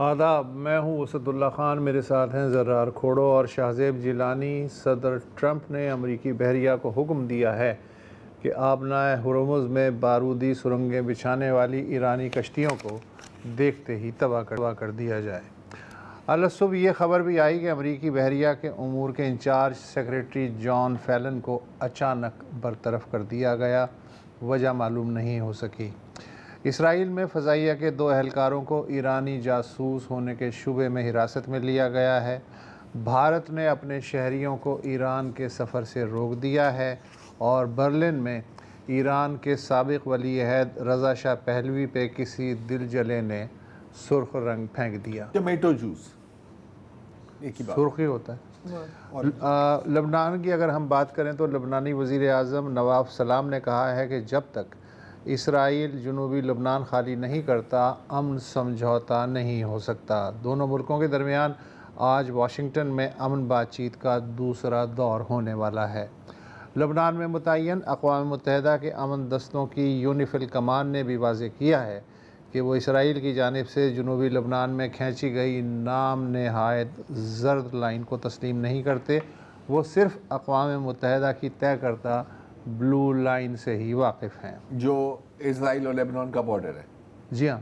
آداب، میں ہوں اسد اللہ خان، میرے ساتھ ہیں زرار کھوڑو اور شاہزیب جیلانی۔ صدر ٹرمپ نے امریکی بحریہ کو حکم دیا ہے کہ آبنائے ہرمز میں بارودی سرنگیں بچھانے والی ایرانی کشتیوں کو دیکھتے ہی تباہ کر دیا جائے۔ الصبح یہ خبر بھی آئی کہ امریکی بحریہ کے امور کے انچارج سیکریٹری جان فیلن کو اچانک برطرف کر دیا گیا، وجہ معلوم نہیں ہو سکی۔ اسرائیل میں فضائیہ کے 2 اہلکاروں کو ایرانی جاسوس ہونے کے شبے میں حراست میں لیا گیا ہے۔ بھارت نے اپنے شہریوں کو ایران کے سفر سے روک دیا ہے اور برلن میں ایران کے سابق ولی عہد رضا شاہ پہلوی پہ کسی دل جلے نے سرخ رنگ پھینک دیا۔ ٹمیٹو جوس ایک ہی بات، سرخی ہوتا ہے۔ لبنان کی اگر ہم بات کریں تو لبنانی وزیر اعظم نواف سلام نے کہا ہے کہ جب تک اسرائیل جنوبی لبنان خالی نہیں کرتا، امن سمجھوتا نہیں ہو سکتا۔ دونوں ملکوں کے درمیان آج واشنگٹن میں امن بات چیت کا دوسرا دور ہونے والا ہے۔ لبنان میں متعین اقوام متحدہ کے امن دستوں کی یونیفل کمان نے بھی واضح کیا ہے کہ وہ اسرائیل کی جانب سے جنوبی لبنان میں کھینچی گئی نام نہاد زرد لائن کو تسلیم نہیں کرتے، وہ صرف اقوام متحدہ کی طے کردہ بلو لائن سے ہی واقف ہیں، جو اسرائیل اور لیبنان کا بارڈر ہے۔ جی ہاں۔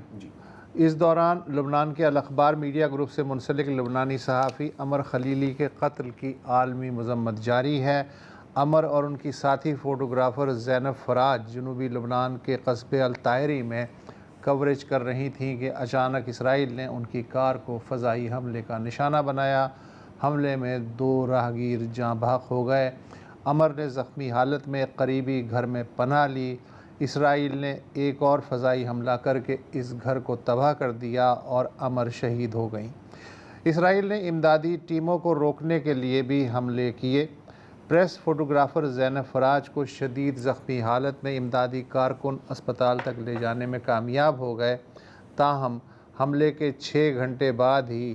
اس دوران لبنان کے الاخبار میڈیا گروپ سے منسلک لبنانی صحافی عمر خلیلی کے قتل کی عالمی مذمت جاری ہے۔ عمر اور ان کی ساتھی فوٹوگرافر زینب فراج جنوبی لبنان کے قصبے الطائری میں کوریج کر رہی تھیں کہ اچانک اسرائیل نے ان کی کار کو فضائی حملے کا نشانہ بنایا۔ حملے میں 2 راہگیر جاں بحق ہو گئے۔ عمر نے زخمی حالت میں قریبی گھر میں پناہ لی۔ اسرائیل نے ایک اور فضائی حملہ کر کے اس گھر کو تباہ کر دیا اور عمر شہید ہو گئیں۔ اسرائیل نے امدادی ٹیموں کو روکنے کے لیے بھی حملے کیے۔ پریس فوٹوگرافر زینب فراج کو شدید زخمی حالت میں امدادی کارکن اسپتال تک لے جانے میں کامیاب ہو گئے، تاہم حملے کے 6 گھنٹے بعد ہی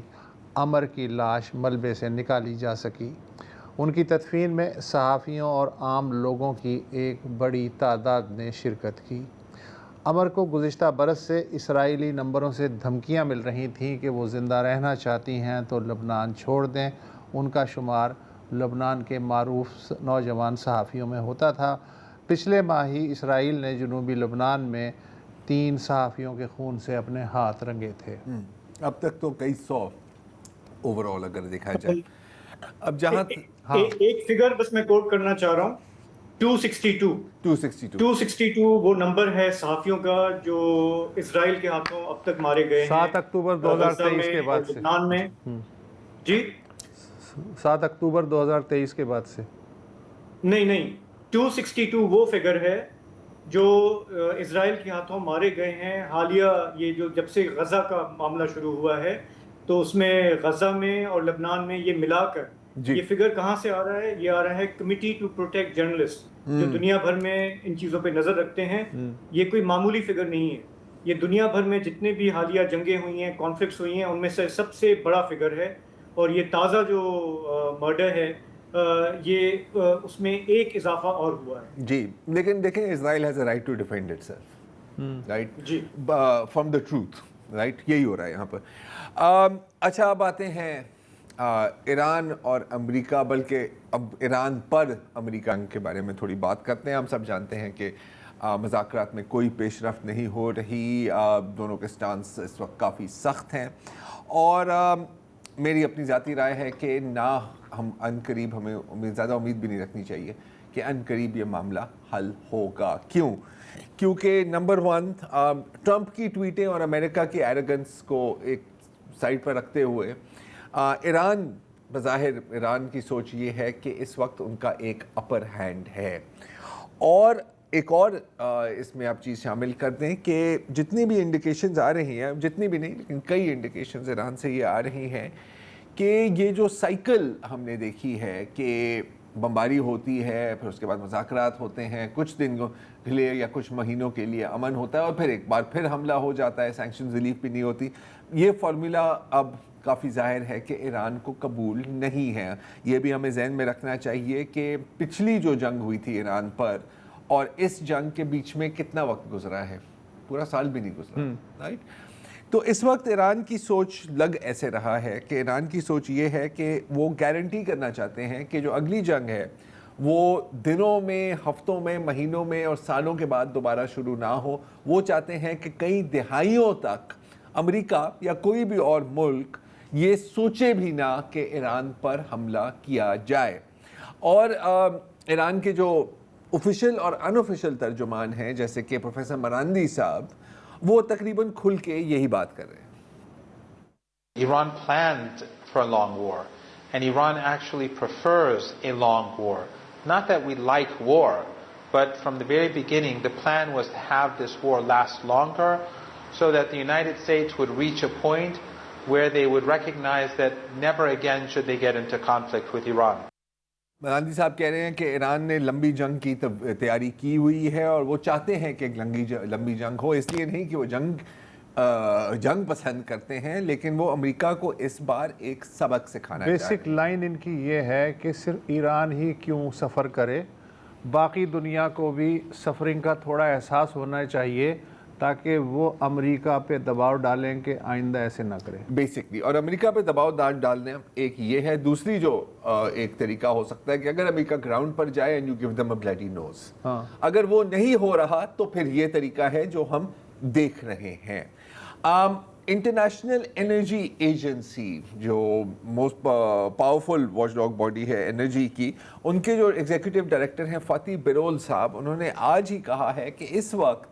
عمر کی لاش ملبے سے نکالی جا سکی۔ ان کی تدفین میں صحافیوں اور عام لوگوں کی ایک بڑی تعداد نے شرکت کی۔ عمر کو گزشتہ برس سے اسرائیلی نمبروں سے دھمکیاں مل رہی تھیں کہ وہ زندہ رہنا چاہتی ہیں تو لبنان چھوڑ دیں۔ ان کا شمار لبنان کے معروف نوجوان صحافیوں میں ہوتا تھا۔ پچھلے ماہ ہی اسرائیل نے جنوبی لبنان میں 3 صحافیوں کے خون سے اپنے ہاتھ رنگے تھے۔ اب تک تو کئی 100 اوور آل اگر دیکھا جائے۔ اب جہاں ایک فگر بس میں کوٹ کرنا چاہ رہا ہوں، 262 وہ نمبر ہے صحافیوں کا جو اسرائیل کے ہاتھوں اب تک مارے گئے ہیں 7 اکتوبر 2023 کے بعد سے۔ لبنان میں جی 7 اکتوبر 2023 کے بعد سے نہیں 262 وہ فگر ہے جو اسرائیل کے ہاتھوں مارے گئے ہیں حالیہ، یہ جو جب سے غزہ کا معاملہ شروع ہوا ہے تو اس میں غزہ میں اور لبنان میں یہ ملا کر یہ فگر کہاں سے آ رہا ہے؟ یہ آ رہا ہے کمیٹی ٹو پروٹیکٹ جرنلسٹ، جو دنیا بھر میں ان چیزوں پہ نظر رکھتے ہیں۔ یہ کوئی معمولی فگر نہیں ہے، یہ دنیا بھر میں جتنے بھی حالیہ جنگیں ہوئی ہیں، کانفلکٹس ہوئی ہیں، ان میں سے سب سے بڑا فگر ہے۔ اور یہ تازہ جو مرڈر ہے یہ اس میں ایک اضافہ اور ہوا ہے۔ جی لیکن دیکھیں، Israel has a right to defend itself, right, جی فرام دا ٹروتھ، رائٹ، یہی ہو رہا ہے یہاں پر۔ اچھا، اب آتے ہیں ایران اور امریکہ، بلکہ اب ایران پر امریکہ کے بارے میں تھوڑی بات کرتے ہیں۔ ہم سب جانتے ہیں کہ مذاکرات میں کوئی پیش رفت نہیں ہو رہی، دونوں کے سٹانس اس وقت کافی سخت ہیں، اور میری اپنی ذاتی رائے ہے کہ نہ ہم ان قریب، ہمیں زیادہ امید بھی نہیں رکھنی چاہیے کہ ان قریب یہ معاملہ حل ہوگا۔ کیونکہ نمبر 1، ٹرمپ کی ٹویٹیں اور امریکہ کی ایروگنس کو ایک سائڈ پر رکھتے ہوئے ایران، بظاہر ایران کی سوچ یہ ہے کہ اس وقت ان کا ایک اپر ہینڈ ہے۔ اور ایک اور اس میں آپ چیز شامل کر دیں کہ جتنی بھی انڈیکیشنز آ رہی ہیں، جتنی بھی نہیں لیکن کئی انڈیکیشنز ایران سے یہ آ رہی ہیں کہ یہ جو سائیکل ہم نے دیکھی ہے کہ بمباری ہوتی ہے، پھر اس کے بعد مذاکرات ہوتے ہیں، کچھ دن کے لیے یا کچھ مہینوں کے لیے امن ہوتا ہے، اور پھر ایک بار پھر حملہ ہو جاتا ہے، سینکشن ریلیف بھی نہیں ہوتی، یہ فارمولا اب کافی ظاہر ہے کہ ایران کو قبول نہیں ہے۔ یہ بھی ہمیں ذہن میں رکھنا چاہیے کہ پچھلی جو جنگ ہوئی تھی ایران پر اور اس جنگ کے بیچ میں کتنا وقت گزرا ہے، پورا سال بھی نہیں گزرا، رائٹ۔ تو اس وقت ایران کی سوچ لگ ایسے رہا ہے کہ ایران کی سوچ یہ ہے کہ وہ گارنٹی کرنا چاہتے ہیں کہ جو اگلی جنگ ہے وہ دنوں میں، ہفتوں میں، مہینوں میں اور سالوں کے بعد دوبارہ شروع نہ ہو. وہ چاہتے ہیں کہ کئی دہائیوں تک امریکہ یا کوئی بھی اور ملک یہ سوچے بھی نہ کہ ایران پر حملہ کیا جائے. اور ایران کے جو آفیشیل اور ان آفیشیل ترجمان ہیں جیسے کہ پروفیسر مرندی صاحب، وہ تقریباً کھل کے یہی بات کر رہے ہیں. Iran planned for a long war, and Iran actually prefers a long war. Not that we like war, but from the very beginning the plan was to have this war last longer so that the United States would reach a point where they would recognize that never again should they get into conflict with Iran. مرندی صاحب کہہ رہے ہیں کہ ایران نے لمبی جنگ کی تیاری کی ہوئی ہے اور وہ چاہتے ہیں کہ ایک لمبی جنگ ہو. اس لیے نہیں کہ وہ جنگ پسند کرتے ہیں، لیکن وہ امریکہ کو اس بار ایک سبق سکھانا چاہتے ہیں. بیسک لائن ان کی یہ ہے کہ صرف ایران ہی کیوں سفر کرے، باقی دنیا کو بھی سفرنگ کا تھوڑا احساس ہونا چاہیے تاکہ وہ امریکہ پہ دباؤ ڈالیں کہ آئندہ ایسے نہ کرے بیسکلی. اور امریکہ پہ دباؤ ڈالنے ایک یہ ہے. دوسری جو ایک طریقہ ہو سکتا ہے کہ اگر امریکہ گراؤنڈ پر جائے and you give them a bloody nose. اگر وہ نہیں ہو رہا تو پھر یہ طریقہ ہے جو ہم دیکھ رہے ہیں. انٹرنیشنل انرجی ایجنسی جو most powerful watch dog body ہے انرجی کی، ان کے جو ایگزیکٹو ڈائریکٹر ہیں فاتح برول صاحب، انہوں نے آج ہی کہا ہے کہ اس وقت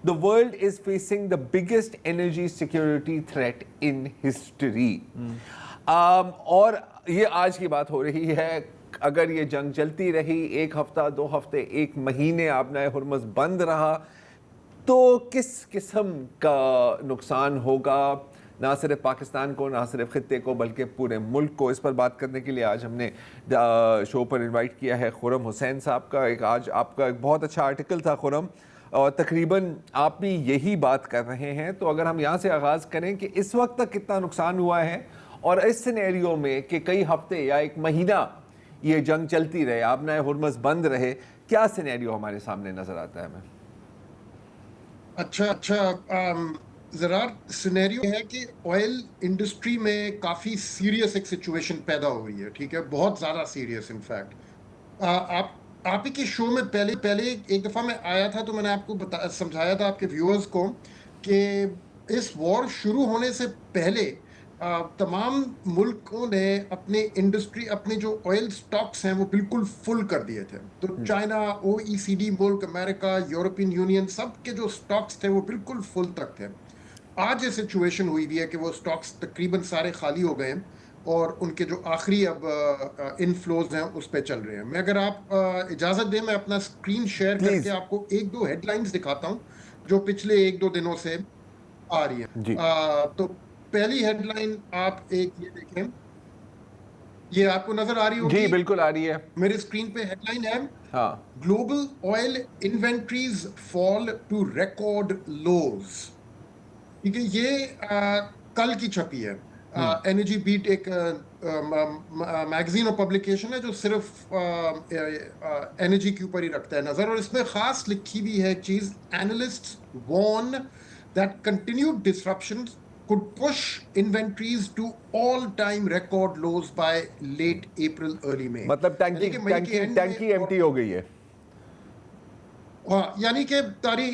the world is facing the biggest energy security threat in history. اور یہ آج کی بات ہو رہی ہے. اگر یہ جنگ چلتی رہی، ایک ہفتہ، 2 ہفتے، 1 مہینے آبنائے ہرمز بند رہا، تو کس قسم کا نقصان ہوگا نہ صرف پاکستان کو، نہ صرف خطے کو، بلکہ پورے ملک کو. اس پر بات کرنے کے لیے آج ہم نے شو پر انوائٹ کیا ہے خرم حسین صاحب کا. آج آپ کا ایک بہت اچھا آرٹیکل تھا خرم، اور تقریباً آپ بھی یہی بات کر رہے ہیں. تو اگر ہم یہاں سے آغاز کریں کہ اس وقت تک کتنا نقصان ہوا ہے، اور اس سینیریو میں کہ کئی ہفتے یا 1 مہینہ یہ جنگ چلتی رہے، آبنائے ہرمز بند رہے، کیا سینیریو ہمارے سامنے نظر آتا ہے ہمیں؟ اچھا ذرا سینیریو ہے کہ آئل انڈسٹری میں کافی سیریس ایک سچویشن پیدا ہو رہی ہے. ٹھیک ہے، بہت زیادہ سیریس. انفیکٹ آپ ہی کے شو میں پہلے ایک دفعہ میں آیا تھا تو میں نے آپ کو سمجھایا تھا آپ کے ویورز کو کہ اس وار شروع ہونے سے پہلے تمام ملکوں نے اپنے جو آئل سٹاکس ہیں وہ بالکل فل کر دیے تھے. تو چائنا، OECD ملک، امریکہ، یورپین یونین، سب کے جو سٹاکس تھے وہ بالکل فل تک تھے. آج یہ سچویشن ہوئی بھی ہے کہ وہ سٹاکس تقریباً سارے خالی ہو گئے ہیں اور ان کے جو آخری اب انفلوز ہیں اس پہ چل رہے ہیں. میں اگر آپ اجازت دیں میں اپنا اسکرین شیئر کر کے آپ کو 1-2 ہیڈ لائنز دکھاتا ہوں جو پچھلے 1-2 دنوں سے آ رہی ہیں. تو پہلی ہیڈ لائن آپ ایک یہ دیکھیں، یہ آپ کو نظر آ رہی ہوگی؟ جی بالکل آ رہی ہے. میرے اسکرین پہ ہیڈ لائن ہے global oil inventories fall to record lows. ٹھیک ہے، یہ کل کی چھپی ہے. انرجی بیٹ ایک میگزین اور پبلیکیشن ہے جو صرف انرجی کے اوپر ہی رکھتا ہے نظر، اور اس میں خاص لکھی بھی ہے ایک چیز: analysts warn that continued disruptions could push inventories to all-time record lows by late April, early May. مطلب ٹینکی ایمٹی ہو گئی ہے. ہاں، یعنی کہ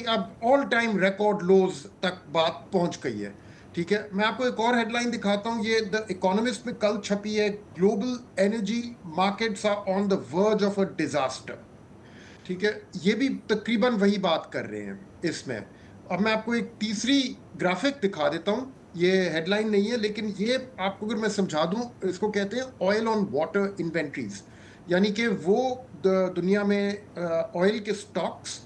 اب آل ٹائم ریکارڈ لوز تک بات پہنچ گئی ہے. ٹھیک ہے، میں آپ کو ایک اور ہیڈ لائن دکھاتا ہوں. یہ دا اکانومسٹ میں کل چھپی ہے: global energy markets are on the verge of a disaster. ٹھیک ہے، یہ بھی تقریباً وہی بات کر رہے ہیں اس میں. اب میں آپ کو ایک تیسری گرافک دکھا دیتا ہوں. یہ ہیڈ لائن نہیں ہے لیکن یہ آپ کو اگر میں سمجھا دوں، اس کو کہتے ہیں آئل آن واٹر انوینٹریز. یعنی کہ وہ دنیا میں آئل کے سٹاکس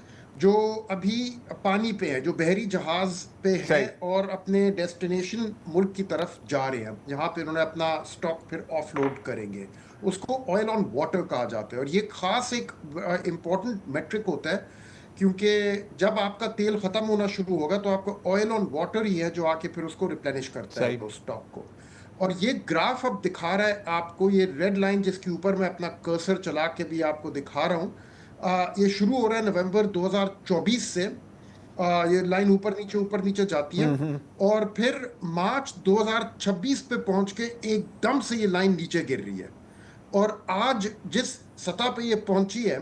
جو ابھی پانی پہ ہیں، جو بحری جہاز پہ ہیں اور اپنے ڈیسٹینیشن ملک کی طرف جا رہے ہیں، یہاں پہ انہوں نے اپنا سٹاک پھر آف لوڈ کریں گے، اس کو آئل آن واٹر کہا جاتا ہے. اور یہ خاص ایک امپورٹنٹ میٹرک ہوتا ہے کیونکہ جب آپ کا تیل ختم ہونا شروع ہوگا تو آپ کا آئل آن واٹر ہی ہے جو آ کے پھر اس کو ریپلینش کرتا ہے اس سٹاک کو. اور یہ گراف اب دکھا رہا ہے آپ کو، یہ ریڈ لائن جس کے اوپر میں اپنا کرسر چلا کے بھی آپ کو دکھا رہا ہوں، یہ شروع ہو رہا ہے نومبر 2024 سے. یہ لائن اوپر نیچے جاتی ہے اور پھر مارچ 2026 پہ پہنچ کے ایک دم سے یہ لائن نیچے گر رہی ہے. اور آج جس سطح پہ یہ پہنچی ہے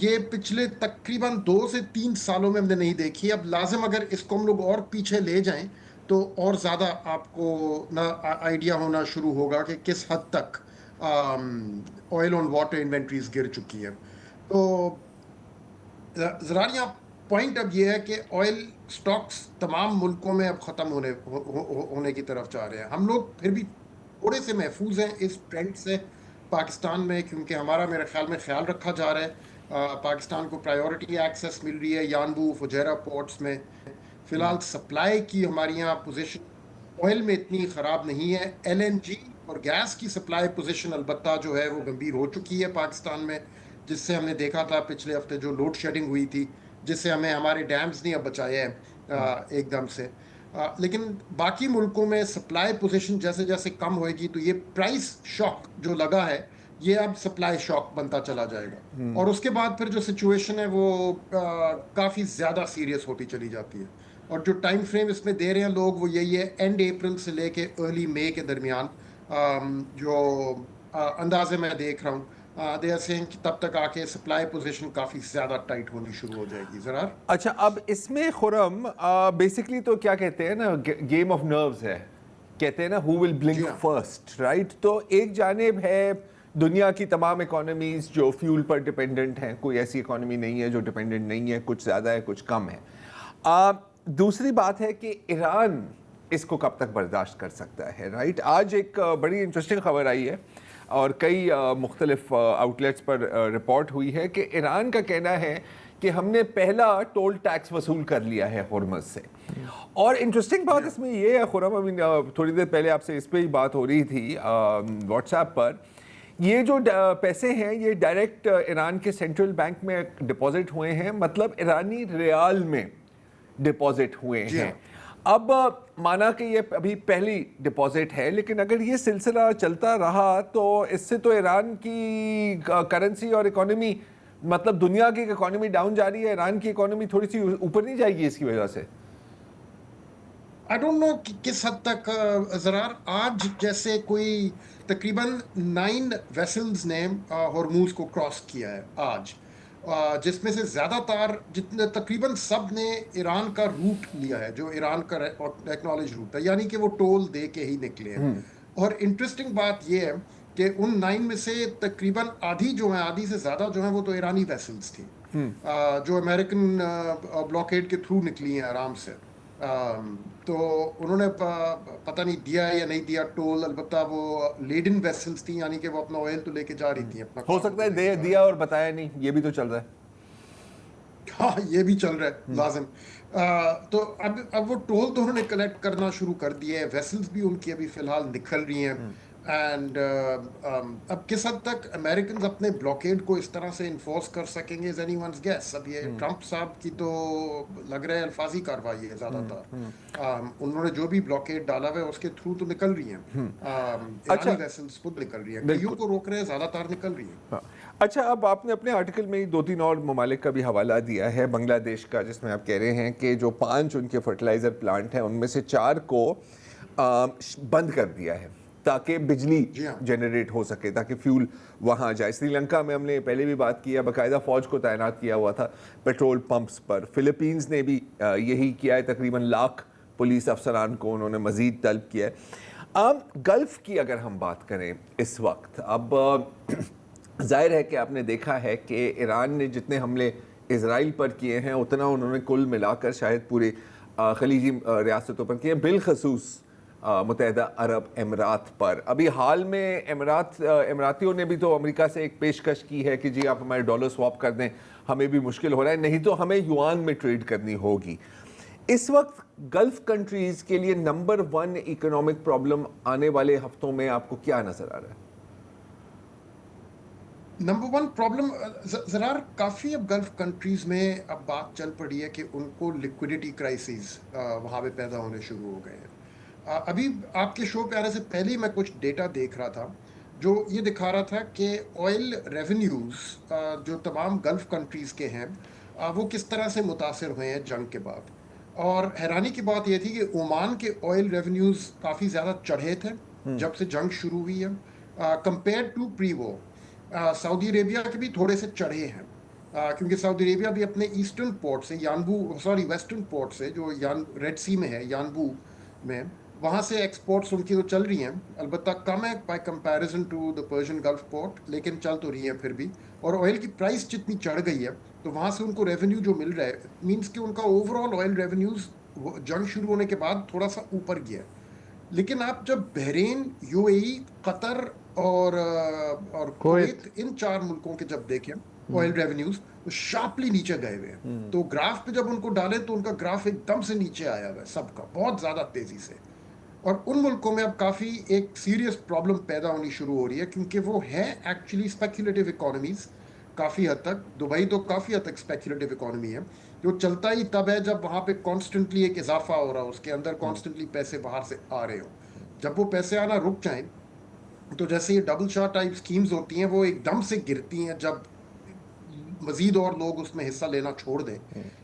یہ پچھلے تقریباً 2 سے 3 سالوں میں ہم نے نہیں دیکھی. اب لازم اگر اس کو ہم لوگ اور پیچھے لے جائیں تو اور زیادہ آپ کو آئیڈیا ہونا شروع ہوگا کہ کس حد تک آئل آن واٹر انوینٹریز گر چکی ہے. تو ذرا یہاں پوائنٹ اب یہ ہے کہ آئل سٹاکس تمام ملکوں میں اب ختم ہونے کی طرف جا رہے ہیں. ہم لوگ پھر بھی تھوڑے سے محفوظ ہیں اس ٹرینڈ سے پاکستان میں, کیونکہ ہمارا میرے خیال میں خیال رکھا جا رہا ہے. پاکستان کو پرائیورٹی ایکسیس مل رہی ہے یانبو فجیرہ پورٹس میں. فی الحال سپلائی کی ہماری یہاں پوزیشن آئل میں اتنی خراب نہیں ہے. ایل این جی اور گیس کی سپلائی پوزیشن البتہ جو ہے وہ گمبھیر ہو چکی ہے پاکستان میں, جس سے ہم نے دیکھا تھا پچھلے ہفتے جو لوڈ شیڈنگ ہوئی تھی, جس سے ہمیں ہمارے ڈیمز نہیں اب بچائے ہیں ایک دم سے. لیکن باقی ملکوں میں سپلائی پوزیشن جیسے جیسے کم ہوئے گی تو یہ پرائس شاک جو لگا ہے یہ اب سپلائی شاک بنتا چلا جائے گا, اور اس کے بعد پھر جو سچویشن ہے وہ کافی زیادہ سیریس ہوتی چلی جاتی ہے. اور جو ٹائم فریم اس میں دے رہے ہیں لوگ وہ یہی ہے اینڈ اپریل سے لے کے ارلی مئی کے درمیان, جو اندازے میں دیکھ رہا ہوں دے آر سیئنگ کہ تب تک آ کے سپلائی پوزیشن کافی زیادہ ٹائٹ ہونی شروع ہو جائے گی. ذرا اچھا, اب اس میں خرم بیسکلی تو کیا کہتے ہیں نا, گیم آف نروز ہے, کہتے ہیں نا who will blink first, right. تو ایک جانب ہے دنیا کی تمام اکانومیز جو فیول پر ڈپینڈنٹ ہیں, کوئی ایسی اکانومی نہیں ہے جو ڈپینڈنٹ نہیں ہے, کچھ زیادہ ہے کچھ کم ہے. دوسری بات ہے کہ ایران اس کو کب تک برداشت کر سکتا ہے, رائٹ. آج ایک بڑی انٹرسٹنگ خبر آئی ہے اور کئی مختلف آؤٹ لیٹس پر رپورٹ ہوئی ہے کہ ایران کا کہنا ہے کہ ہم نے پہلا ٹول ٹیکس وصول کر لیا ہے ہرمز سے. اور انٹرسٹنگ بات اس میں یہ ہے خرم, تھوڑی دیر پہلے آپ سے اس پہ ہی بات ہو رہی تھی واٹس ایپ پر, یہ جو پیسے ہیں یہ ڈائریکٹ ایران کے سینٹرل بینک میں ڈپازٹ ہوئے ہیں, مطلب ایرانی ریال میں ڈپازٹ ہوئے ہیں. اب مانا کہ یہ ابھی پہلی ڈپازٹ ہے, لیکن اگر یہ سلسلہ چلتا رہا تو اس سے تو ایران کی کرنسی اور اکانومی, مطلب دنیا کی اکانومی ڈاؤن جا رہی ہے, ایران کی اکانومی تھوڑی سی اوپر نہیں جائے گی اس کی وجہ سے. I don't know کس حد تک زرار. آج جیسے کوئی تقریباً 9 ویسلز نے ہرموز کو کراس کیا ہے آج, جس میں سے زیادہ تر جتنے تقریباً سب نے ایران کا روٹ لیا ہے, جو ایران کا ایکنالج روٹ ہے, یعنی کہ وہ ٹول دے کے ہی نکلے ہیں. اور انٹرسٹنگ بات یہ ہے کہ ان 9 میں سے تقریباً آدھی جو ہیں, آدھی سے زیادہ جو ہیں وہ تو ایرانی ویسلز تھیں جو امریکن بلاکیڈ کے تھرو نکلی ہیں آرام سے. تو انہوں نے پتہ نہیں دیا یا نہیں دیا ٹول, البتہ وہ لیڈن ویسلز تھیں, یعنی کہ وہ اپنا آئل تو لے کے جا رہی تھیں. اپنا ہو سکتا ہے دیا اور بتایا نہیں, یہ بھی تو چل رہا ہے. ہاں یہ بھی چل رہا ہے لازم. تو اب وہ ٹول تو انہوں نے کلیکٹ کرنا شروع کر دیے ہیں, ویسلز بھی ان کی ابھی فی الحال نکل رہی ہیں. اینڈ اب کس حد تک امریکنز اپنے بلاکیڈ کو اس طرح سے انفورس کر سکیں گے, اینی ونز گیس. اب یہ ٹرمپ صاحب کی تو لگ رہا ہے الفاظی کارروائی ہے زیادہ تر. انہوں نے جو بھی بلاکیڈ ڈالا ہوا ہے اس کے تھرو تو نکل رہی ہیں, ایرانی ویسلز خود نکل رہی ہیں, کئیوں کو روک رہے ہیں, زیادہ تر نکل رہی ہیں. اچھا, اب آپ نے اپنے آرٹیکل میں 2-3 اور ممالک کا بھی حوالہ دیا ہے, بنگلہ دیش کا, جس میں آپ کہہ رہے ہیں کہ جو 5 ان کے فرٹیلائزر پلانٹ ہیں ان میں سے 4 کو بند کر دیا ہے تاکہ بجلی جنریٹ ہو سکے, تاکہ فیول وہاں جائے. سری لنکا میں ہم نے پہلے بھی بات کیا, باقاعدہ فوج کو تعینات کیا ہوا تھا پیٹرول پمپس پر. فلپینز نے بھی یہی کیا ہے, تقریباً 1,00,000 پولیس افسران کو انہوں نے مزید طلب کیا ہے. گلف کی اگر ہم بات کریں اس وقت, اب ظاہر ہے کہ آپ نے دیکھا ہے کہ ایران نے جتنے حملے اسرائیل پر کیے ہیں اتنا انہوں نے کل ملا کر شاید پورے خلیجی ریاستوں پر کیے, بالخصوص متحدہ عرب امارات پر. ابھی حال میں اماراتیوں نے بھی تو امریکہ سے ایک پیشکش کی ہے کہ جی آپ ہمارے ڈالر سواپ کر دیں, ہمیں بھی مشکل ہو رہا ہے, نہیں تو ہمیں یوان میں ٹریڈ کرنی ہوگی. اس وقت گلف کنٹریز کے لیے نمبر 1 اکنامک پرابلم آنے والے ہفتوں میں آپ کو کیا نظر آ رہا ہے؟ نمبر 1 پرابلم ذرا کافی اب گلف کنٹریز میں اب بات چل پڑی ہے کہ ان کو لیکوڈیٹی کرائسز وہاں پہ پیدا ہونے شروع ہو گئے ہیں. ابھی آپ کے شو پہ آنے سے پہلے میں کچھ ڈیٹا دیکھ رہا تھا جو یہ دکھا رہا تھا کہ آئل ریونیوز جو تمام گلف کنٹریز کے ہیں وہ کس طرح سے متاثر ہوئے ہیں جنگ کے بعد. اور حیرانی کی بات یہ تھی کہ عمان کے آئل ریونیوز کافی زیادہ چڑھے تھے جب سے جنگ شروع ہوئی ہے کمپیئر ٹو پری وار. سعودی عربیہ کے بھی تھوڑے سے چڑھے ہیں کیونکہ سعودی عربیہ بھی اپنے ایسٹرن پورٹ سے ویسٹرن پورٹ سے جو ریڈ سی میں ہے یانبو میں, وہاں سے ایکسپورٹس ان کی تو چل رہی ہیں, البتہ کم ہے by comparison to the Persian Gulf port, لیکن چل تو رہی ہیں پھر بھی. اور آئل کی پرائس جتنی چڑھ گئی ہے تو وہاں سے ان کو ریونیو جو مل رہا ہے مینس کہ ان کا اوور آل آئل ریونیوز جنگ شروع ہونے کے بعد تھوڑا سا اوپر گیا ہے. لیکن آپ جب بحرین, یو اے ای, قطر اور کویت, ان 4 ملکوں کے جب دیکھیں آئل ریونیوز تو شارپلی نیچے گئے ہوئے ہیں. تو گراف پہ جب ان کو ڈالیں تو ان کا گراف ایک دم سے نیچے آیا ہوا ہے سب کا, بہت زیادہ تیزی سے. اور ان ملکوں میں اب کافی ایک سیریس پرابلم پیدا ہونی شروع ہو رہی ہے کیونکہ وہ ہیں ایکچولی اسپیکولیٹو اکانومیز کافی حد تک. دبئی تو کافی حد تک اسپیکولیٹو اکانومی ہے, جو چلتا ہی تب ہے جب وہاں پہ کانسٹنٹلی ایک اضافہ ہو رہا ہو, اس کے اندر کانسٹنٹلی پیسے باہر سے آ رہے ہوں. جب وہ پیسے آنا رک جائیں تو جیسے یہ ڈبل شاہ ٹائپ سکیمز ہوتی ہیں وہ ایک دم سے گرتی ہیں جب مزید اور لوگ اس میں حصہ لینا چھوڑ دیں.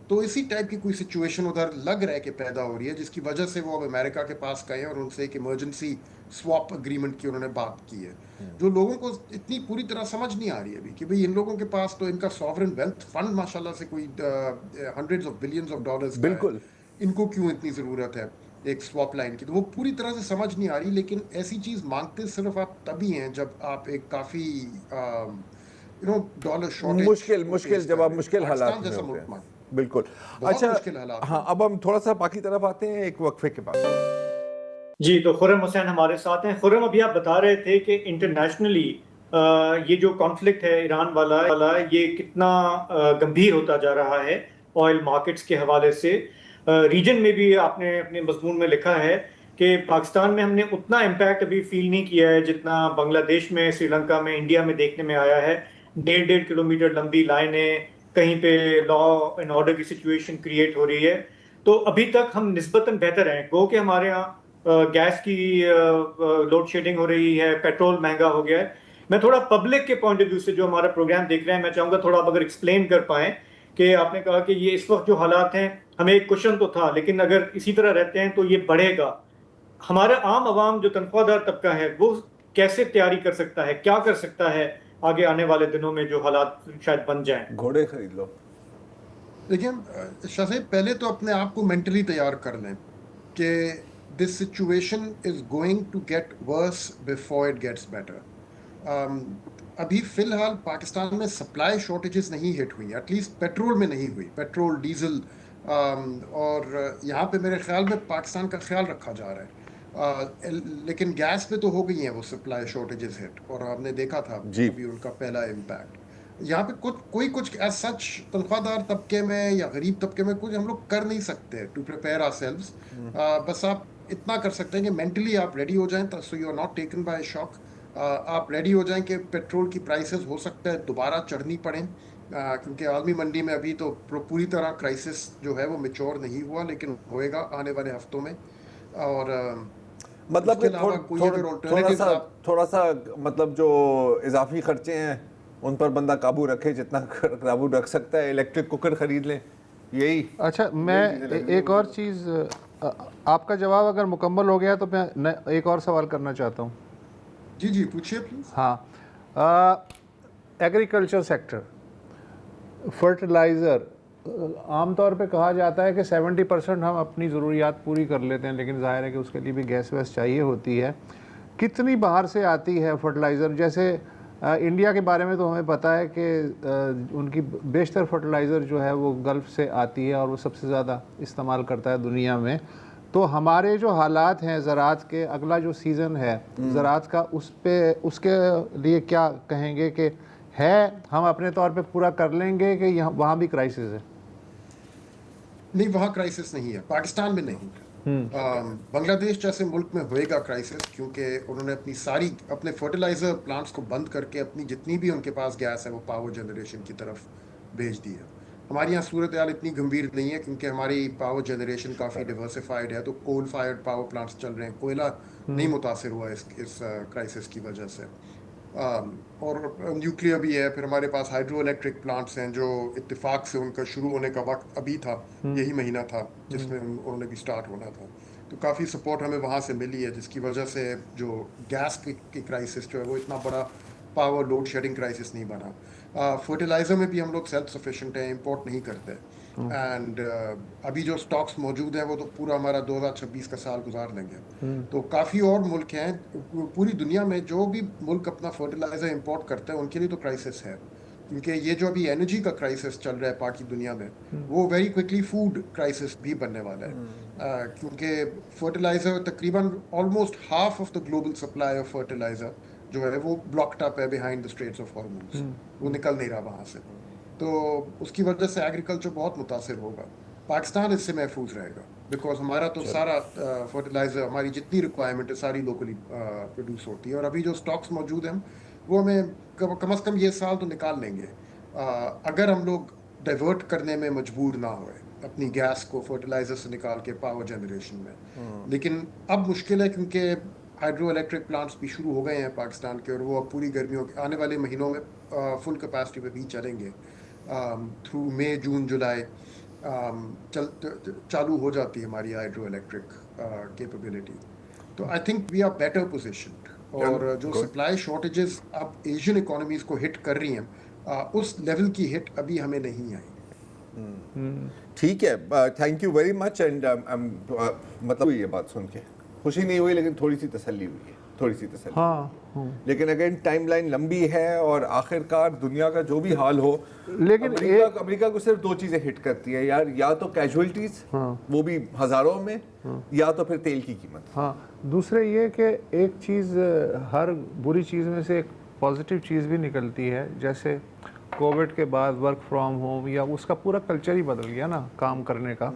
تو اسی ٹائپ کی کوئی سچویشن ادھر لگ رہا ہے کہ پیدا ہو رہی ہے, جس کی وجہ سے وہ اب امریکہ کے پاس گئے اور ان سے ایک ایمرجنسی سواپ اگریمنٹ کی انہوں نے بات کی ہے, جو لوگوں کو اتنی پوری طرح سمجھ نہیں آ رہی ہے ابھی کہ بھئی ان لوگوں کے پاس تو ان کا سوورن ویلتھ فنڈ ماشاءاللہ سے کوئی hundreds of billions of dollars کا ہے, ان کو کیوں اتنی ضرورت ہے ایک سواپ لائن کی. تو وہ پوری طرح سے سمجھ نہیں آ رہی, لیکن ایسی چیز مانگتے صرف آپ تبھی ہیں جب آپ ایک کافی ڈالر شارٹیج مشکل جب آپ مشکل حالات میں جیسا ہوتے ملک ہیں. بالکل. بہت اچھا مشکل حالات. ہاں, اب ہم تھوڑا سا باقی طرف آتے ہیں ایک وقفے کے بعد. جی, تو خرم حسین ہمارے ساتھ ہیں. خرم, ابھی آپ بتا رہے تھے کہ انٹرنیشنلی یہ جو کانفلکٹ ہے ایران والا یہ کتنا گمبھیر ہوتا جا رہا ہے آئل مارکیٹس کے حوالے سے. ریجن میں بھی آپ نے اپنے مضمون میں لکھا ہے کہ پاکستان میں ہم نے اتنا امپیکٹ ابھی فیل نہیں کیا ہے جتنا بنگلہ دیش میں, سری لنکا میں, انڈیا میں دیکھنے میں آیا ہے. 1.5 کلومیٹر لمبی لائنیں, کہیں پہ لا اینڈ آرڈر کی سچویشن کریٹ ہو رہی ہے. تو ابھی تک ہم نسبتاً بہتر ہیں, گو کہ ہمارے ہاں گیس کی لوڈ شیڈنگ ہو رہی ہے, پیٹرول مہنگا ہو گیا ہے. میں تھوڑا پبلک کے پوائنٹ آف ویو سے جو ہمارا پروگرام دیکھ رہے ہیں, میں چاہوں گا تھوڑا آپ اگر ایکسپلین کر پائیں کہ آپ نے کہا کہ یہ اس وقت جو حالات ہیں, ہمیں ایک کوشچن تو تھا لیکن اگر اسی طرح رہتے ہیں تو یہ بڑھے گا. ہمارا عام عوام جو تنخواہ دار طبقہ ہے وہ کیسے تیاری کر سکتا ہے, کیا کر سکتا ہے آگے آنے والے دنوں میں جو حالات شاید بن جائیں؟ گھوڑے خرید لو. دیکھیں شاہ صاحب, پہلے تو اپنے آپ کو مینٹلی تیار کر لیں کہ this situation is going to get worse before it gets better. ابھی فی الحال پاکستان میں سپلائی شارٹیجز نہیں ہٹ ہوئی, ایٹ لیسٹ پیٹرول میں نہیں ہوئی, پیٹرول, ڈیزل, اور یہاں پہ میرے خیال میں پاکستان کا خیال رکھا جا رہا ہے. لیکن گیس پہ تو ہو گئی ہیں وہ سپلائی شارٹیجز ہٹ, اور ہم نے دیکھا تھا ابھی ان کا پہلا امپیکٹ. یہاں پہ کچھ ایز سچ تنخواہ دار طبقے میں یا غریب طبقے میں کچھ ہم لوگ کر نہیں سکتے ٹو پریپیئر آور سیلوز. بس آپ اتنا کر سکتے ہیں کہ مینٹلی آپ ریڈی ہو جائیں, so you are not taken by shock. آپ ریڈی ہو جائیں کہ پیٹرول کی پرائسز ہو سکتا ہے دوبارہ چڑھنی پڑیں, کیونکہ عالمی منڈی میں ابھی تو پوری طرح کرائسس جو ہے وہ میچور نہیں ہوا, لیکن ہوئے گا آنے والے ہفتوں میں. اور مطلب کہ تھوڑا سا مطلب جو اضافی خرچے ہیں ان پر بندہ قابو رکھے, جتنا قابو رکھ سکتا ہے. الیکٹرک کوکر خرید لیں, یہی. اچھا, میں ایک اور چیز, آپ کا جواب اگر مکمل ہو گیا تو میں ایک اور سوال کرنا چاہتا ہوں. جی پوچھیے پلیز. ہاں, ایگریکلچر سیکٹر, فرٹیلائزر, عام طور پہ کہا جاتا ہے کہ 70% ہم اپنی ضروریات پوری کر لیتے ہیں, لیکن ظاہر ہے کہ اس کے لیے بھی گیس ویس چاہیے ہوتی ہے. کتنی باہر سے آتی ہے فرٹیلائزر؟ جیسے انڈیا کے بارے میں تو ہمیں پتہ ہے کہ ان کی بیشتر فرٹیلائزر جو ہے وہ گلف سے آتی ہے اور وہ سب سے زیادہ استعمال کرتا ہے دنیا میں. تو ہمارے جو حالات ہیں زراعت کے, اگلا جو سیزن ہے زراعت کا, اس کے لیے کیا کہیں گے کہ ہے ہم اپنے طور پہ پورا کر لیں گے کہ یہاں وہاں بھی کرائسس ہے؟ نہیں, وہاں کرائسس نہیں ہے, پاکستان میں نہیں. بنگلہ دیش جیسے ملک میں ہوئے گا کرائسس, کیونکہ انہوں نے اپنے فرٹیلائزر پلانٹس کو بند کر کے اپنی جتنی بھی ان کے پاس گیس ہے وہ پاور جنریشن کی طرف بھیج دی ہے. ہمارے یہاں صورتحال اتنی گمبھیر نہیں ہے کیونکہ ہماری پاور جنریشن کافی ڈیورسفائڈ ہے, تو کول فائرڈ پاور پلانٹس چل رہے ہیں, کوئلہ نہیں متاثر ہوا اس کرائسس کی وجہ سے. اور نیوکلیئر بھی ہے. پھر ہمارے پاس ہائیڈرو الیکٹرک پلانٹس ہیں جو اتفاق سے ان کا شروع ہونے کا وقت ابھی تھا, یہی مہینہ تھا جس میں انہوں نے بھی سٹارٹ ہونا تھا. تو کافی سپورٹ ہمیں وہاں سے ملی ہے, جس کی وجہ سے جو گیس کی کرائسس جو ہے وہ اتنا بڑا پاور لوڈ شیڈنگ کرائسس نہیں بنا. فرٹیلائزر میں بھی ہم لوگ سیلف سفیشینٹ ہیں, امپورٹ نہیں کرتے. اینڈ ابھی جو سٹاکس موجود ہیں وہ تو پورا ہمارا 2026 کا سال گزار دیں گے. تو کافی اور ملک ہیں پوری دنیا میں, جو بھی ملک اپنا فرٹیلائزر امپورٹ کرتے ہیں ان کے لیے تو کرائسس ہے, کیونکہ یہ جو ابھی انرجی کا کرائسس چل رہا ہے پاکی دنیا میں, وہ ویری کوئکلی فوڈ کرائسس بھی بننے والا ہے. کیونکہ فرٹیلائزر تقریباً almost half of the global supply of fertiliser جو ہے وہ بلاکڈ اپ ہے behind the straits of Hormuz, وہ نکل نہیں رہا وہاں سے. تو اس کی وجہ سے ایگریکلچر بہت متاثر ہوگا. پاکستان اس سے محفوظ رہے گا بیکاز ہمارا تو سارا فرٹیلائزر, ہماری جتنی ریکوائرمنٹ ہے ساری لوکلی پروڈیوس ہوتی ہے. اور ابھی جو سٹاکس موجود ہیں وہ ہمیں کم از کم یہ سال تو نکال لیں گے, اگر ہم لوگ ڈائیورٹ کرنے میں مجبور نہ ہوئے اپنی گیس کو فرٹیلائزر سے نکال کے پاور جنریشن میں. لیکن اب مشکل ہے کیونکہ ہائیڈرو الیکٹرک پلانٹس بھی شروع ہو گئے ہیں پاکستان کے, اور وہ اب پوری گرمیوں کے آنے والے مہینوں میں فل کیپیسٹی پہ بھی چلیں گے. تھرو مئی جون جولائی چالو ہو جاتی ہے ہماری ہائیڈرو الیکٹرک کیپیبلٹی. تو I think we are better positioned. اور جو سپلائی شارٹیجز اب ایشین اکانومیز کو ہٹ کر رہی ہیں, اس لیول کی ہٹ ابھی ہمیں نہیں آئی. ٹھیک ہے, thank you very much. And مطلب یہ بات سن کے خوشی نہیں ہوئی لیکن تھوڑی سی تسلی ہوئی ہے, تھوڑی سی تسلی. ہاں, لیکن اگین ٹائم لائن لمبی ہے, اور آخر کار دنیا کا جو بھی حال ہو, لیکن امریکہ کو صرف دو چیزیں ہٹ کرتی ہیں یار, یا تو کیجویلٹیز وہ بھی ہزاروں میں, یا تو پھر تیل کی قیمت. ہاں, دوسرے یہ کہ ایک چیز, ہر بری چیز میں سے ایک پازیٹیو چیز بھی نکلتی ہے. جیسے کووڈ کے بعد ورک فرام ہوم, یا اس کا پورا کلچر ہی بدل گیا نا کام کرنے کا.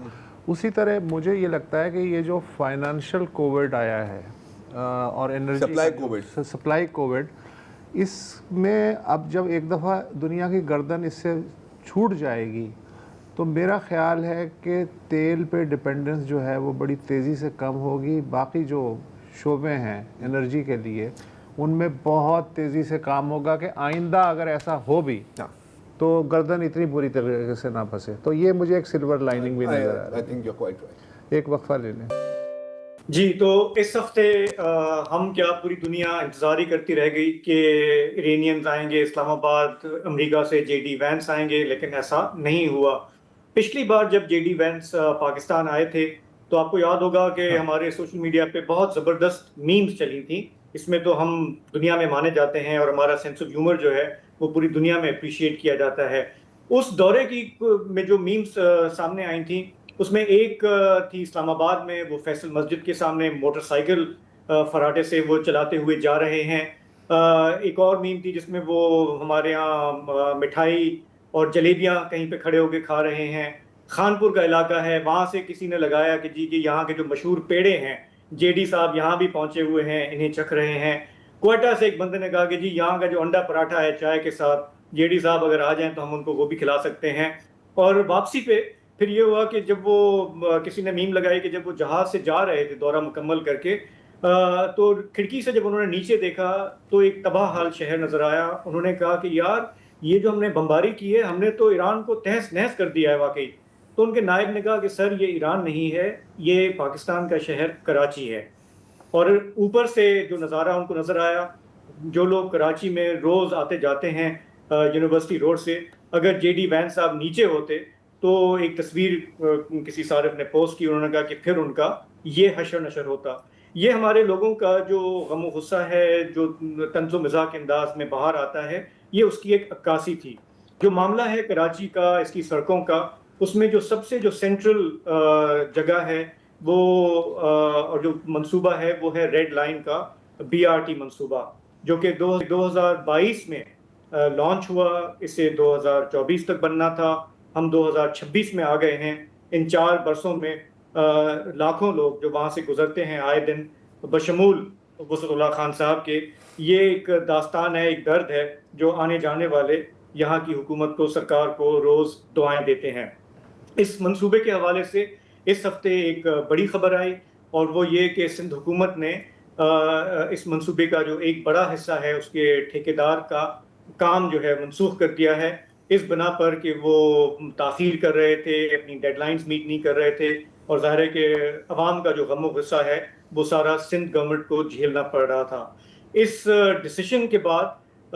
اسی طرح مجھے یہ لگتا ہے کہ یہ جو فائنانشل کووڈ آیا ہے اور انرجی سپلائی کووڈ, اس میں اب جب ایک دفعہ دنیا کی گردن اس سے چھوٹ جائے گی تو میرا خیال ہے کہ تیل پہ ڈپینڈنس جو ہے وہ بڑی تیزی سے کم ہوگی. باقی جو شعبے ہیں انرجی کے لیے ان میں بہت تیزی سے کام ہوگا کہ آئندہ اگر ایسا ہو بھی تو گردن اتنی بری طریقے سے نہ پھنسے. تو یہ مجھے ایک سلور لائننگ بھی نظر آ رہا ہے. ایک وقفہ لے لیں. جی, تو اس ہفتے ہم کیا پوری دنیا انتظار ہی کرتی رہ گئی کہ ایرانیئنز آئیں گے اسلام آباد, امریکہ سے جے ڈی وینس آئیں گے, لیکن ایسا نہیں ہوا. پچھلی بار جب جے ڈی وینس پاکستان آئے تھے تو آپ کو یاد ہوگا کہ ہمارے سوشل میڈیا پہ بہت زبردست میمز چلی تھیں. اس میں تو ہم دنیا میں مانے جاتے ہیں اور ہمارا سینس آف ہیومر جو ہے وہ پوری دنیا میں اپریشیٹ کیا جاتا ہے. اس دورے کی میں جو میمز سامنے آئی تھیں اس میں ایک تھی اسلام آباد میں, وہ فیصل مسجد کے سامنے موٹر سائیکل فراٹے سے وہ چلاتے ہوئے جا رہے ہیں. ایک اور میم تھی جس میں وہ ہمارے ہاں مٹھائی اور جلیبیاں کہیں پہ کھڑے ہو کے کھا رہے ہیں. خانپور کا علاقہ ہے, وہاں سے کسی نے لگایا کہ جی کہ یہاں کے جو مشہور پیڑے ہیں جے ڈی صاحب یہاں بھی پہنچے ہوئے ہیں, انہیں چکھ رہے ہیں. کوئٹہ سے ایک بندے نے کہا کہ جی یہاں کا جو انڈا پراٹھا ہے چائے کے ساتھ, جے ڈی صاحب اگر آ جائیں تو ہم ان کو وہ بھی کھلا سکتے ہیں. اور واپسی پہ پھر یہ ہوا کہ جب وہ کسی نے میم لگائی کہ جب وہ جہاز سے جا رہے تھے دورہ مکمل کر کے, تو کھڑکی سے جب انہوں نے نیچے دیکھا تو ایک تباہ حال شہر نظر آیا. انہوں نے کہا کہ یار یہ جو ہم نے بمباری کی ہے ہم نے تو ایران کو تہس نہس کر دیا ہے واقعی. تو ان کے نائب نے کہا کہ سر یہ ایران نہیں ہے, یہ پاکستان کا شہر کراچی ہے. اور اوپر سے جو نظارہ ان کو نظر آیا, جو لوگ کراچی میں روز آتے جاتے ہیں یونیورسٹی روڈ سے, اگر جے ڈی وین صاحب نیچے ہوتے تو ایک تصویر کسی صارف نے پوسٹ کی, انہوں نے کہا کہ پھر ان کا یہ حشر نشر ہوتا. یہ ہمارے لوگوں کا جو غم و غصہ ہے, جو طنز و مزاح کے انداز میں باہر آتا ہے, یہ اس کی ایک عکاسی تھی. جو معاملہ ہے کراچی کا, اس کی سڑکوں کا, اس میں جو سب سے جو سینٹرل جگہ ہے وہ اور جو منصوبہ ہے وہ ہے ریڈ لائن کا BRT منصوبہ, جو کہ 2022 میں لانچ ہوا. اسے 2024 تک بننا تھا. ہم 2026 میں آ گئے ہیں. ان 4 برسوں میں لاکھوں لوگ جو وہاں سے گزرتے ہیں آئے دن, بشمول وسعت اللہ خان صاحب کے, یہ ایک داستان ہے, ایک درد ہے جو آنے جانے والے یہاں کی حکومت کو, سرکار کو روز دعائیں دیتے ہیں. اس منصوبے کے حوالے سے اس ہفتے ایک بڑی خبر آئی, اور وہ یہ کہ سندھ حکومت نے اس منصوبے کا جو ایک بڑا حصہ ہے اس کے ٹھیکیدار کا کام جو ہے منسوخ کر دیا ہے اس بنا پر کہ وہ تاخیر کر رہے تھے, اپنی ڈیڈ لائنز میٹ نہیں کر رہے تھے, اور ظاہر ہے کہ عوام کا جو غم و غصہ ہے وہ سارا سندھ گورنمنٹ کو جھیلنا پڑ رہا تھا. اس ڈیسیشن کے بعد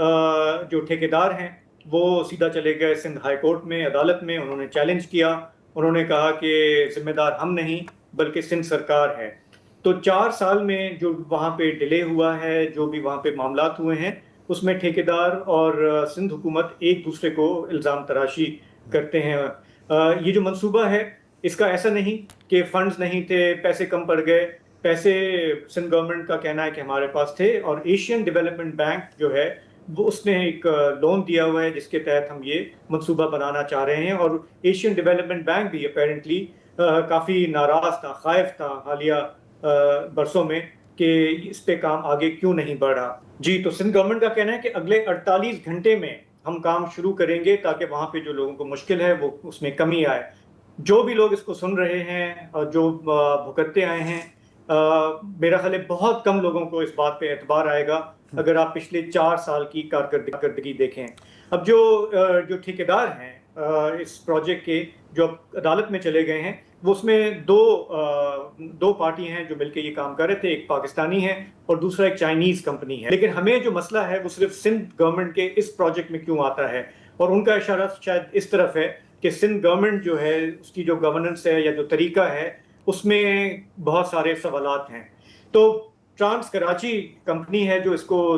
جو ٹھیکیدار ہیں وہ سیدھا چلے گئے سندھ ہائی کورٹ میں, عدالت میں. انہوں نے چیلنج کیا, انہوں نے کہا کہ ذمہ دار ہم نہیں بلکہ سندھ سرکار ہے. تو 4 سال میں جو وہاں پہ ڈیلے ہوا ہے, جو بھی وہاں پہ معاملات ہوئے ہیں, اس میں ٹھیکیدار اور سندھ حکومت ایک دوسرے کو الزام تراشی کرتے ہیں. یہ جو منصوبہ ہے اس کا ایسا نہیں کہ فنڈز نہیں تھے, پیسے کم پڑ گئے. پیسے سندھ گورنمنٹ کا کہنا ہے کہ ہمارے پاس تھے, اور ایشین ڈیولپمنٹ بینک جو ہے وہ اس نے ایک لون دیا ہوا ہے جس کے تحت ہم یہ منصوبہ بنانا چاہ رہے ہیں. اور ایشین ڈیولپمنٹ بینک بھی اپیرنٹلی کافی ناراض تھا, خائف تھا حالیہ برسوں میں کہ اس پہ کام آگے کیوں نہیں بڑھ رہا. جی, تو سندھ گورنمنٹ کا کہنا ہے کہ اگلے 48 گھنٹے میں ہم کام شروع کریں گے تاکہ وہاں پہ جو لوگوں کو مشکل ہے وہ اس میں کمی آئے. جو بھی لوگ اس کو سن رہے ہیں اور جو بھگتتے آئے ہیں, میرا خیال ہے بہت کم لوگوں کو اس بات پہ اعتبار آئے گا اگر آپ پچھلے 4 سال کی کارکردگی دیکھیں. اب جو ٹھیکیدار ہیں اس پروجیکٹ کے جو عدالت میں چلے گئے ہیں, وہ اس میں دو پارٹی ہیں جو مل کے یہ کام کر رہے تھے. ایک پاکستانی ہے اور دوسرا ایک چائنیز کمپنی ہے. لیکن ہمیں جو مسئلہ ہے وہ صرف سندھ گورنمنٹ کے اس پروجیکٹ میں کیوں آتا ہے, اور ان کا اشارہ شاید اس طرف ہے کہ سندھ گورنمنٹ جو ہے اس کی جو گورننس ہے یا جو طریقہ ہے اس میں بہت سارے سوالات ہیں. تو ٹرانس کراچی کمپنی ہے جو اس کو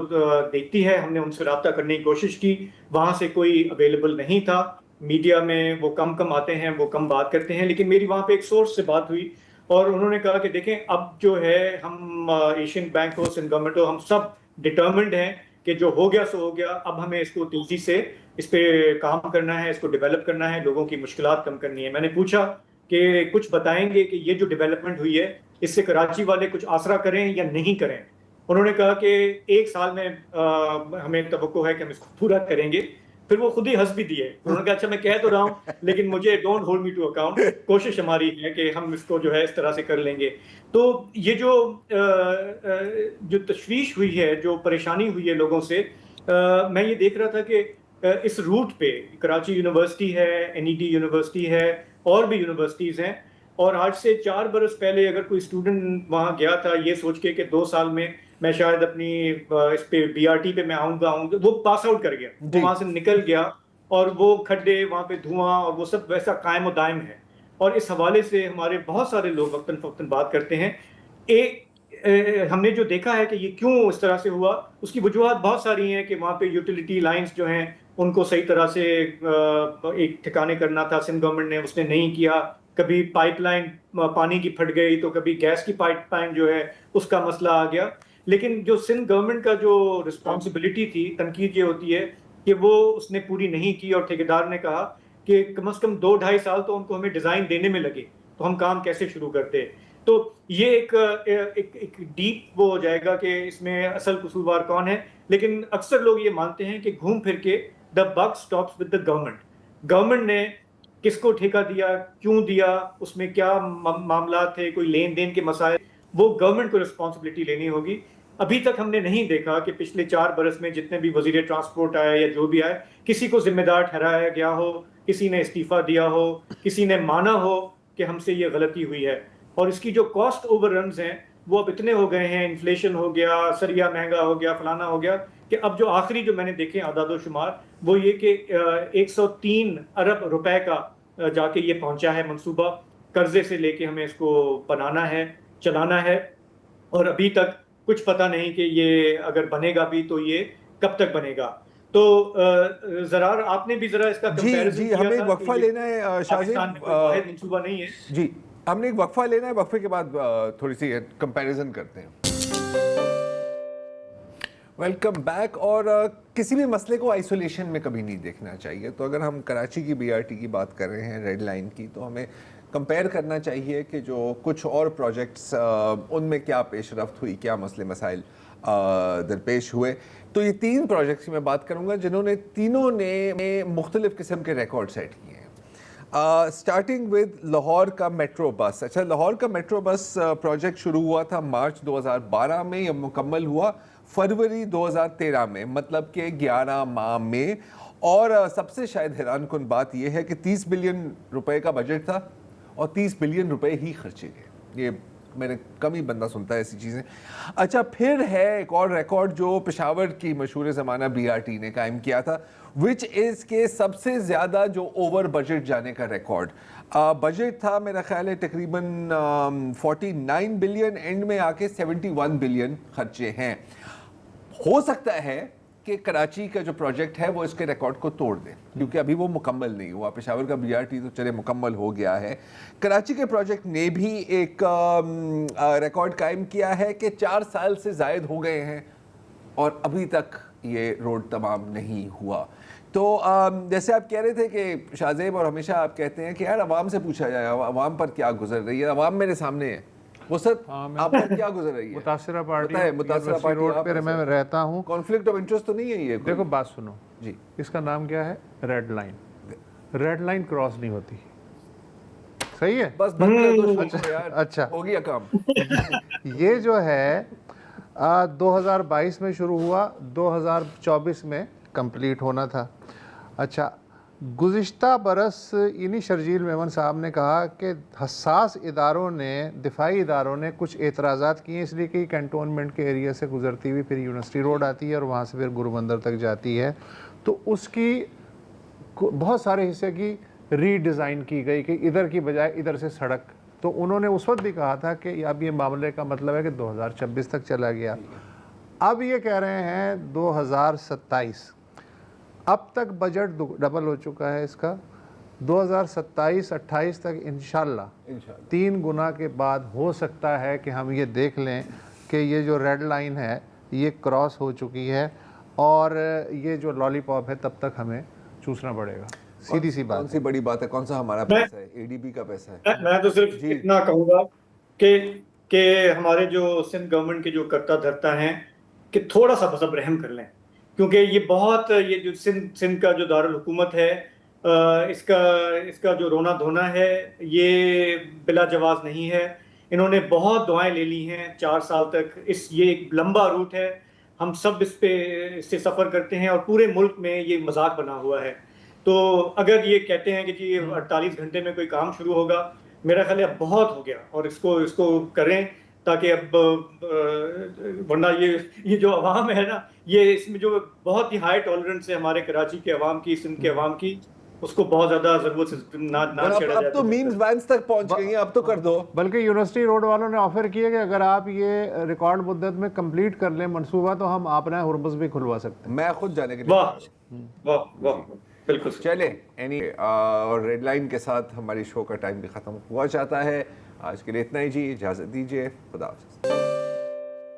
دیکھتی ہے, ہم نے ان سے رابطہ کرنے کی کوشش کی, وہاں سے کوئی اویلیبل نہیں تھا. میڈیا میں وہ کم آتے ہیں, وہ کم بات کرتے ہیں. لیکن میری وہاں پہ ایک سورس سے بات ہوئی اور انہوں نے کہا کہ دیکھیں اب جو ہے ہم ایشین بینک ہو, سندھ گورنمنٹ ہو, ہم سب ڈٹرمنڈ ہیں کہ جو ہو گیا سو ہو گیا. اب ہمیں اس کو تیزی سے اس پہ کام کرنا ہے, اس کو ڈیولپ کرنا ہے, لوگوں کی مشکلات کم کرنی ہے. میں نے پوچھا کہ کچھ بتائیں گے کہ یہ جو ڈیولپمنٹ ہوئی ہے اس سے کراچی والے کچھ آسرا کریں یا نہیں کریں. انہوں نے کہا کہ 1 سال میں ہمیں توقع ہے کہ ہم اس کو پورا کریں گے. پھر وہ خود ہی ہنس بھی دیے. انہوں نے کہا اچھا میں کہہ تو رہا ہوں لیکن مجھے don't hold me to account, کوشش ہماری ہے کہ ہم اس کو جو ہے اس طرح سے کر لیں گے. تو یہ جو تشویش ہوئی ہے, جو پریشانی ہوئی ہے لوگوں سے, میں یہ دیکھ رہا تھا کہ اس روٹ پہ کراچی یونیورسٹی ہے, NED یونیورسٹی ہے, اور بھی یونیورسٹیز ہیں, اور آج سے 4 برس پہلے اگر کوئی اسٹوڈنٹ وہاں گیا تھا یہ سوچ کے کہ 2 سال میں میں شاید اپنی اس پہ BRT پہ میں آؤں گا, وہ پاس آؤٹ کر گیا, وہاں سے نکل گیا, اور وہ کھڈے, وہاں پہ دھواں اور وہ سب ویسا قائم و دائم ہے. اور اس حوالے سے ہمارے بہت سارے لوگ وقتاً فوقتاً بات کرتے ہیں. ہم نے جو دیکھا ہے کہ یہ کیوں اس طرح سے ہوا, اس کی وجوہات بہت ساری ہیں کہ وہاں پہ یوٹیلیٹی لائنز جو ہیں ان کو صحیح طرح سے ایک ٹھکانے کرنا تھا, سندھ گورنمنٹ نے اس نے نہیں کیا. کبھی پائپ لائن پانی کی پھٹ گئی تو کبھی گیس کی پائپ لائن جو ہے اس کا مسئلہ آ گیا. لیکن جو سندھ گورنمنٹ کا جو رسپانسبلٹی تھی, تنقید یہ ہوتی ہے کہ وہ اس نے پوری نہیں کی, اور ٹھیکیدار نے کہا کہ کم از کم 2-2.5 سال تو ان کو ہمیں ڈیزائن دینے میں لگے, تو ہم کام کیسے شروع کرتے. تو یہ ایک ڈیپ وہ ہو جائے گا کہ اس میں اصل قصوروار کون ہے. لیکن اکثر لوگ یہ مانتے ہیں کہ گھوم پھر کے the buck stops with the government. Government نے کس کو ٹھیکہ دیا, کیوں دیا, اس میں کیا معاملات تھے, کوئی لین دین کے مسائل, وہ گورنمنٹ کو رسپانسبلٹی لینی ہوگی. ابھی تک ہم نے نہیں دیکھا کہ پچھلے 4 برس میں جتنے بھی وزیر ٹرانسپورٹ آئے یا جو بھی آئے, کسی کو ذمہ دار ٹھہرایا گیا ہو, کسی نے استعفیٰ دیا ہو, کسی نے مانا ہو کہ ہم سے یہ غلطی ہوئی ہے. اور اس کی جو کاسٹ اوور رنز ہیں وہ اب اتنے ہو گئے ہیں, انفلیشن ہو گیا, سریا مہنگا ہو گیا, فلانا ہو گیا, کہ اب جو آخری جو میں نے دیکھے اعداد و شمار وہ یہ کہ 103 ارب روپے کا جا کے یہ پہنچا ہے منصوبہ. قرضے سے لے کے ہمیں اس کو بنانا ہے, چلانا ہے, اور ابھی تک کچھ پتہ نہیں کہ یہ اگر بنے گا بھی تو یہ کب تک بنے گا. تو زرار آپ نے بھی ذرا اس کا جی ہمیں ایک وقفہ لینا ہے شاہ واحد منصوبہ نہیں ہے. جی ہم نے ایک وقفہ لینا ہے, وقفے کے بعد تھوڑی سی کمپیریزن کرتے ہیں. Welcome back. اور کسی بھی مسئلے کو آئسولیشن میں کبھی نہیں دیکھنا چاہیے. تو اگر ہم کراچی کی BRT کی بات کر رہے ہیں, ریڈ لائن کی, تو ہمیں کمپیئر کرنا چاہیے کہ جو کچھ اور پروجیکٹس ان میں کیا پیش رفت ہوئی, کیا مسئلے مسائل درپیش ہوئے. تو یہ 3 پروجیکٹس کی میں بات کروں گا جنہوں نے تینوں نے مختلف قسم کے ریکارڈ سیٹ کیے ہیں. اسٹارٹنگ ود لاہور کا میٹرو بس. اچھا, لاہور کا میٹرو بس پروجیکٹ شروع ہوا تھا مارچ 2012 میں, یہ مکمل ہوا فروری 2013 میں, مطلب کہ 11 ماہ میں. اور سب سے شاید حیران کن بات یہ ہے کہ 30 بلین روپے کا بجٹ تھا اور 30 بلین روپے ہی خرچے گئے. یہ میں نے کم ہی بندہ سنتا ہے ایسی چیزیں. اچھا, پھر ہے ایک اور ریکارڈ جو پشاور کی مشہور زمانہ BRT نے قائم کیا تھا, وچ از کے سب سے زیادہ جو اوور بجٹ جانے کا ریکارڈ. بجٹ تھا میرا خیال ہے تقریباً 49 بلین, اینڈ میں آ کے 71 بلین خرچے ہیں. ہو سکتا ہے کہ کراچی کا جو پروجیکٹ ہے وہ اس کے ریکارڈ کو توڑ دے, کیونکہ ابھی وہ مکمل نہیں ہوا. پشاور کا BRT تو چلے مکمل ہو گیا ہے. کراچی کے پروجیکٹ نے بھی ایک ریکارڈ قائم کیا ہے کہ 4 سال سے زائد ہو گئے ہیں اور ابھی تک یہ روڈ تمام نہیں ہوا. تو جیسے آپ کہہ رہے تھے کہ شاہ زیب, اور ہمیشہ آپ کہتے ہیں کہ یار عوام سے پوچھا جائے عوام پر کیا گزر رہی ہے. عوام میرے سامنے ہے, وہ سر آپ پر کیا گزر رہی ہے؟ متاثرہ پارٹی, متاثرہ پارٹی روڈ پہ میں رہتا ہوں. کانفلکٹ آف انٹرسٹ تو نہیں ہے یہ؟ دیکھو بات سنو جی, اس کا نام کیا ہے؟ Red line. Red line cross نہیں ہوتی, صحیح ہے؟ بس بند کر دو شوق کو یار, اچھا ہو گیا کام. یہ جو ہے 2022 میں شروع ہوا, 2024 میں کمپلیٹ ہونا تھا. اچھا, گزشتہ برس انہی شرجیل میمن صاحب نے کہا کہ حساس اداروں نے, دفاعی اداروں نے کچھ اعتراضات کیے, اس لیے کہ کینٹونمنٹ کے ایریا سے گزرتی ہوئی پھر یونیورسٹی روڈ آتی ہے اور وہاں سے پھر گرو مندر تک جاتی ہے, تو اس کی بہت سارے حصے کی ری ڈیزائن کی گئی کہ ادھر کی بجائے ادھر سے سڑک. تو انہوں نے اس وقت بھی کہا تھا کہ اب یہ معاملے کا مطلب ہے کہ 2026 تک چلا گیا. اب یہ کہہ رہے ہیں 2027. اب تک بجٹ ڈبل ہو چکا ہے اس کا. 2027-28 تک انشاءاللہ 3 گنا کے بعد ہو سکتا ہے کہ ہم یہ دیکھ لیں کہ یہ جو ریڈ لائن ہے یہ کراس ہو چکی ہے, اور یہ جو لالی پاپ ہے تب تک ہمیں چوسنا پڑے گا. سیدھی سی بات. کون سی بڑی بات ہے, کون سا ہمارا پیسہ ہے؟ ADB کا پیسہ ہے. میں تو صرف اتنا کہوں گا کہ ہمارے جو سندھ گورنمنٹ کے جو کرتا دھرتا ہیں کہ تھوڑا سا بس اب رحم کر لیں, کیونکہ یہ بہت, یہ جو سندھ کا جو دارالحکومت ہے اس کا جو رونا دھونا ہے یہ بلا جواز نہیں ہے. انہوں نے بہت دعائیں لے لی ہیں 4 سال تک. یہ ایک لمبا روٹ ہے, ہم سب اس سے سفر کرتے ہیں اور پورے ملک میں یہ مذاق بنا ہوا ہے. تو اگر یہ کہتے ہیں کہ جی 48 گھنٹے میں کوئی کام شروع ہوگا, میرا خیال ہے اب بہت ہو گیا, اور اس کو کریں تاکہ اب ورنہ یہ جو عوام ہے نا, یہ اس میں جو بہت ہی ہائی ٹالرنس ہے ہمارے کراچی کے عوام کی, سندھ کے عوام کی, اس کو بہت زیادہ ضرورت سے نہ چھیڑا جائے. اب تو میمز وینس تک پہنچ گئی ہیں, اب تو کر دو. بلکہ یونیورسٹی روڈ والوں نے آفر کیا کہ اگر آپ یہ ریکارڈ مدت میں کمپلیٹ کر لیں منصوبہ تو ہم اپنا ہرمز بھی کھلوا سکتے ہیں. میں خود جانے کے لیے. واہ واہ, بالکل. چلے اور ریڈ لائن کے ساتھ ہماری شو کا ٹائم بھی ختم ہوا چاہتا ہے. آج کے لیے اتنا ہی جی, اجازت دیجیے, خدا حافظ.